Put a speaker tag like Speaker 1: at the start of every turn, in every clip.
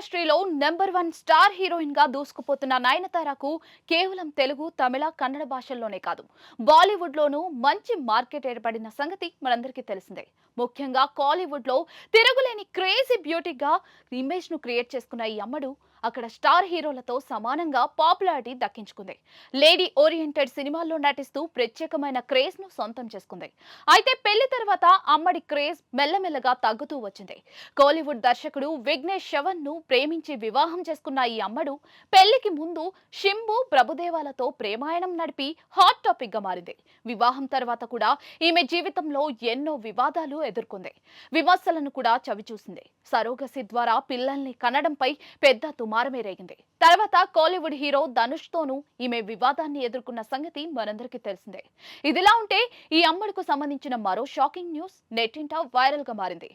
Speaker 1: ఇండస్ట్రీలో #1 star heroine గా దూసుకుపోతున్న నయనతారకు కేవలం తెలుగు, తమిళ, కన్నడ భాషల్లోనే కాదు బాలీవుడ్ లోనూ మంచి మార్కెట్ ఏర్పడిన సంగతి మనందరికీ తెలిసిందే. ముఖ్యంగా కాలీవుడ్ లో తిరుగులేని క్రేజీ బ్యూటీగా ఇమేజ్ ను క్రియేట్ చేసుకున్న ఈ అమ్మడు అక్కడ స్టార్ హీరోలతో సమానంగా పాపులారిటీ దక్కించుకుంది. లేడీ ఓరియంటెడ్ సినిమాల్లో నటిస్తూ ప్రత్యేకమైన క్రేజ్ ను సొంతం చేసుకుంది. అయితే పెళ్లి తర్వాత అమ్మడి క్రేజ్ మెల్లమెల్లగా తగ్గుతూ వచ్చింది. కోలీవుడ్ దర్శకుడు విఘ్నేష్ శవన్ ను ప్రేమించి వివాహం చేసుకున్న ఈ అమ్మడు పెళ్లికి ముందు శింబు ప్రభుదేవాలతో ప్రేమాయణం నడిపి హాట్ టాపిక్ గా మారింది. వివాహం తర్వాత కూడా ఈమె జీవితంలో ఎన్నో వివాదాలు ఎదుర్కొంది. విమర్శలను కూడా చవిచూసింది. సరోగసి ద్వారా పిల్లల్ని కనడంపై పెద్ద దుమారమే రేగింది. తర్వాత కోలీవుడ్ హీరో ధనుష్ తోనూ ఈమె వివాదాన్ని ఎదుర్కొన్న సంగతి మనందరికీ తెలిసిందే. ఇదిలా ఉంటే ఈ అమ్మడుకు సంబంధించిన మరో షాకింగ్ న్యూస్ నెట్టింట వైరల్ గా మారింది.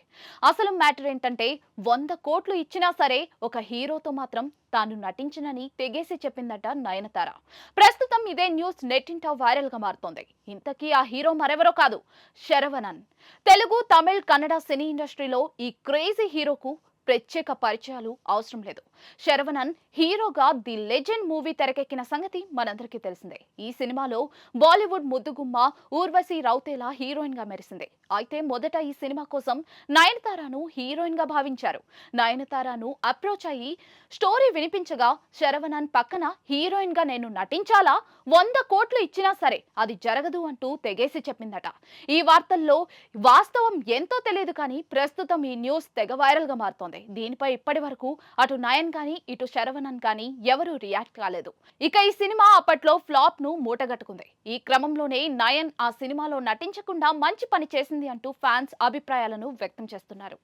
Speaker 1: అసలు మ్యాటర్ ఏంటంటే 100 కోట్లు ఇచ్చినా సరే ఒక హీరోతో మాత్రం తాను నటించనని తెగేసి చెప్పిందట నయనతార. ప్రస్తుతం ఇదే న్యూస్ నెట్టింట వైరల్ గా మారుతోంది. ఇంతకీ ఆ హీరో మరెవరో కాదు, శరవణన్. తెలుగు, తమిళ్, కన్నడ సినీ ఇండస్ట్రీలో ఈ క్రేజీ హీరోకు ప్రత్యేక పరిచయాలు అవసరం లేదు. శరవణన్ హీరోగా ది లెజెండ్ మూవీ తెరకెక్కిన సంగతి మనందరికీ తెలిసిందే. ఈ సినిమాలో బాలీవుడ్ ముద్దుగుమ్మ ఊర్వశి రౌతేలా హీరోయిన్ గా మెరిసింది. అయితే మొదట ఈ సినిమా కోసం నయనతారను హీరోయిన్ గా భావించారు. నయనతారను అప్రోచ్ అయ్యి స్టోరీ వినిపించగా శరవణన్ పక్కన హీరోయిన్ గా నేను నటించాలా, 100 కోట్లు ఇచ్చినా సరే అది జరగదు అంటూ తెగేసి చెప్పిందట. ఈ వార్తల్లో వాస్తవం ఎంతో తెలియదు కానీ ప్రస్తుతం ఈ న్యూస్ తెగ వైరల్ గా మారుతోంది. దీనిపై ఇప్పటి వరకు అటు నయన్ కానీ ఇటు శరవణన్ కానీ ఎవరూ రియాక్ట్ కాలేదు. ఇక ఈ సినిమా అప్పట్లో ఫ్లాప్ ను మూటగట్టుకుంది. ఈ క్రమంలోనే నయన్ ఆ సినిమాలో నటించకుండా మంచి పని చేసింది అంటూ ఫ్యాన్స్ అభిప్రాయాలను వ్యక్తం చేస్తున్నారు.